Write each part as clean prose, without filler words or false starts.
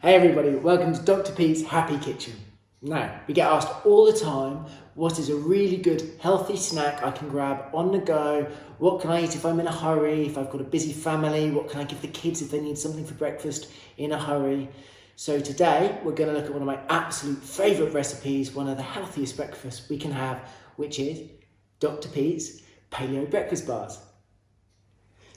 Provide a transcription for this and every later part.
Hey everybody, welcome to Dr. Pete's Happy Kitchen. Now, we get asked all the time, what is a really good healthy snack I can grab on the go? What can I eat if I'm in a hurry, if I've got a busy family? What can I give the kids if they need something for breakfast in a hurry? So today, we're going to look at one of my absolute favourite recipes, one of the healthiest breakfasts we can have, which is Dr. Pete's Paleo breakfast bars.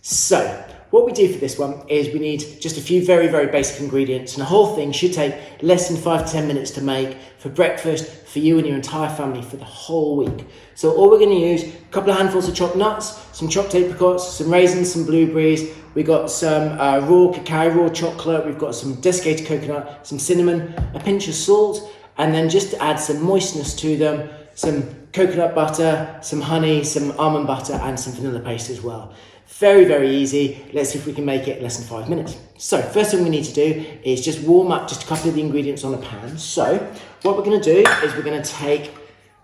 So, what we do for this one is we need just a few very, very basic ingredients, and the whole thing should take less than 5 to 10 minutes to make for breakfast for you and your entire family for the whole week. So all we're going to use, a couple of handfuls of chopped nuts, some chopped apricots, some raisins, some blueberries, we've got some raw cacao, raw chocolate, we've got some desiccated coconut, some cinnamon, a pinch of salt, and then just to add some moistness to them, some coconut butter, some honey, some almond butter, and some vanilla paste as well. Very, very easy. Let's see if we can make it in less than 5 minutes. So first thing we need to do is just warm up just a couple of the ingredients on the pan. So what we're going to do is we're going to take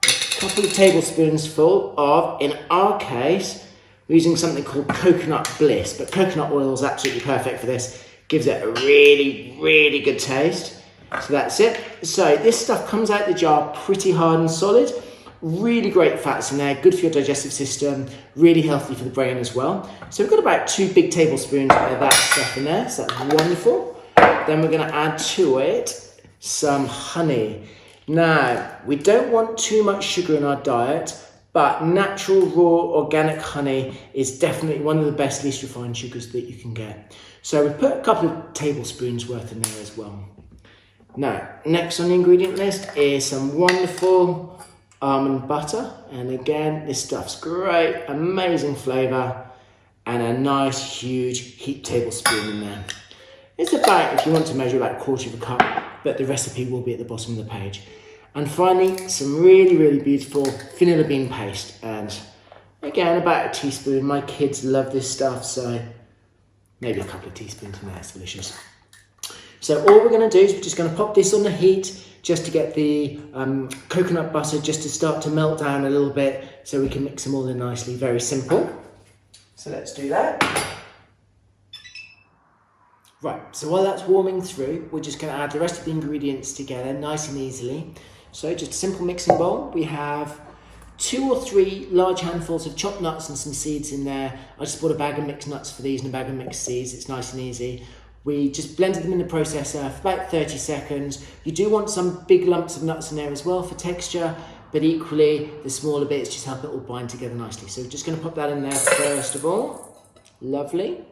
a couple of tablespoons full of, in our case, we're using something called coconut bliss, but coconut oil is absolutely perfect for this. Gives it a really, really good taste. So that's it. So this stuff comes out the jar pretty hard and solid. Really great fats in there, good for your digestive system, really healthy for the brain as well. So we've got about 2 big tablespoons of that stuff in there, so that's wonderful. Then we're going to add to it some honey. Now, we don't want too much sugar in our diet, but natural, raw, organic honey is definitely one of the best, least refined sugars that you can get. So we put a couple of tablespoons worth in there as well. Now, next on the ingredient list is some wonderful almond butter, and again this stuff's great, amazing flavour, and a nice huge heaped tablespoon in there. It's about, if you want to measure, about a quarter of a cup, but the recipe will be at the bottom of the page. And finally, some really, really beautiful vanilla bean paste, and again about a teaspoon. My kids love this stuff, so maybe a couple of teaspoons in there. It's delicious. So all we're going to do is we're just going to pop this on the heat just to get the coconut butter just to start to melt down a little bit so we can mix them all in nicely. Very simple. So let's do that. Right, so while that's warming through, we're just going to add the rest of the ingredients together nice and easily. So just a simple mixing bowl. We have 2 or 3 large handfuls of chopped nuts and some seeds in there. I just bought a bag of mixed nuts for these and a bag of mixed seeds. It's nice and easy. We just blended them in the processor for about 30 seconds. You do want some big lumps of nuts in there as well for texture, but equally the smaller bits just help it all bind together nicely. So we're just going to pop that in there first of all. Lovely.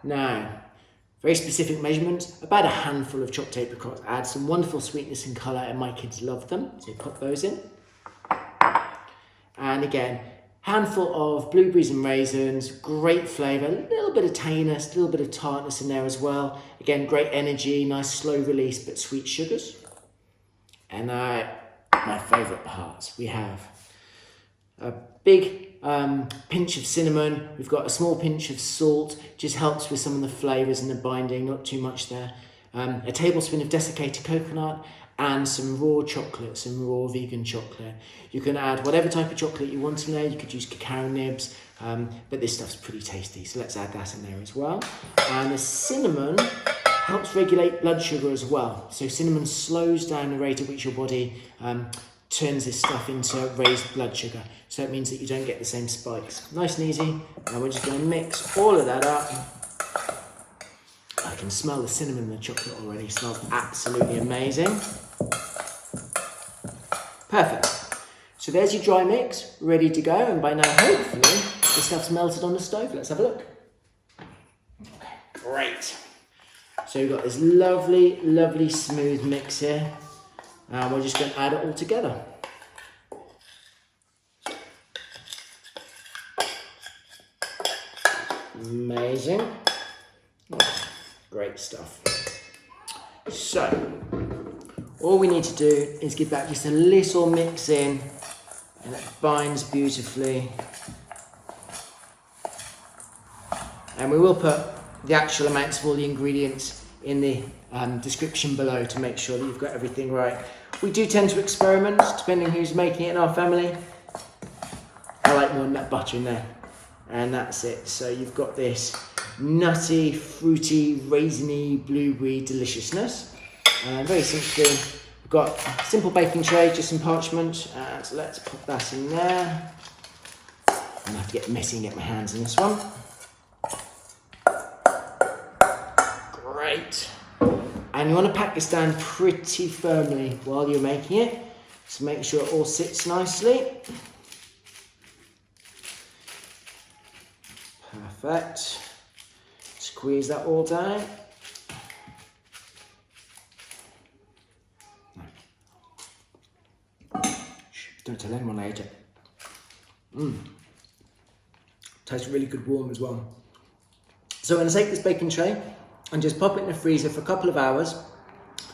Now, very specific measurements, about a handful of chopped apricots. Add some wonderful sweetness and colour, and my kids love them, so pop those in. And again, handful of blueberries and raisins, great flavour, a little bit of tanginess, a little bit of tartness in there as well. Again, great energy, nice slow release, but sweet sugars. And my favourite parts, we have a big pinch of cinnamon, we've got a small pinch of salt, just helps with some of the flavours and the binding, not too much there. A tablespoon of desiccated coconut, and some raw chocolate, some raw vegan chocolate. You can add whatever type of chocolate you want in there. You could use cacao nibs, but this stuff's pretty tasty, so let's add that in there as well. And the cinnamon helps regulate blood sugar as well. So cinnamon slows down the rate at which your body turns this stuff into raised blood sugar. So it means that you don't get the same spikes. Nice and easy. Now we're just going to mix all of that up. I can smell the cinnamon and the chocolate already. It smells absolutely amazing. Perfect. So there's your dry mix, ready to go. And by now, hopefully, the stuff's melted on the stove. Let's have a look. Okay, great. So we've got this lovely, lovely smooth mix here. And we're just going to add it all together. Amazing. Great stuff. So, all we need to do is give that just a little mix in, and it binds beautifully. And we will put the actual amounts of all the ingredients in the description below to make sure that you've got everything right. We do tend to experiment, depending who's making it in our family. I like more nut butter in there. And that's it. So you've got this nutty, fruity, raisiny, blueberry deliciousness. Very simply, we've got a simple baking tray, just some parchment, so let's put that in there. I'm gonna have to get messy and get my hands in this one. Great. And you want to pack this down pretty firmly while you're making it, so make sure it all sits nicely. Perfect. Squeeze that all down. Don't tell anyone I ate it. Tastes really good warm as well. So I'm going to take this baking tray and just pop it in the freezer for a couple of hours,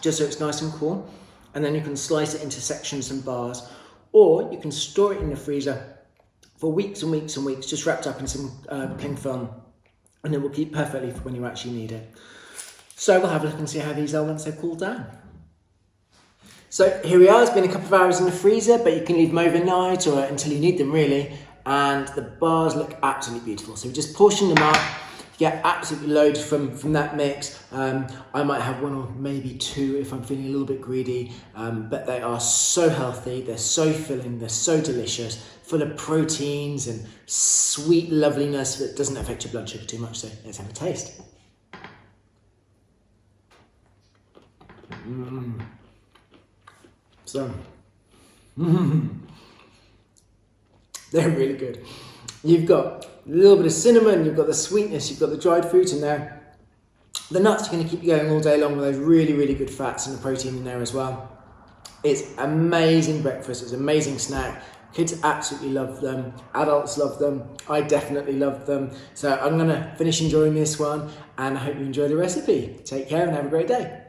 just so it's nice and cool. And then you can slice it into sections and bars, or you can store it in the freezer for weeks and weeks and weeks, just wrapped up in some cling film, and it will keep perfectly for when you actually need it. So we'll have a look and see how these are once they've cooled down. So here we are, it's been a couple of hours in the freezer, but you can leave them overnight or until you need them really, and the bars look absolutely beautiful. So we just portion them up, you get absolutely loads from that mix. I might have one or maybe two if I'm feeling a little bit greedy, but they are so healthy, they're so filling, they're so delicious, full of proteins and sweet loveliness that doesn't affect your blood sugar too much, so let's have a taste. So, they're really good. You've got a little bit of cinnamon, you've got the sweetness, you've got the dried fruit in there. The nuts are going to keep you going all day long with those really, really good fats and the protein in there as well. It's amazing breakfast, it's an amazing snack. Kids absolutely love them, adults love them, I definitely love them. So I'm going to finish enjoying this one, and I hope you enjoy the recipe. Take care and have a great day.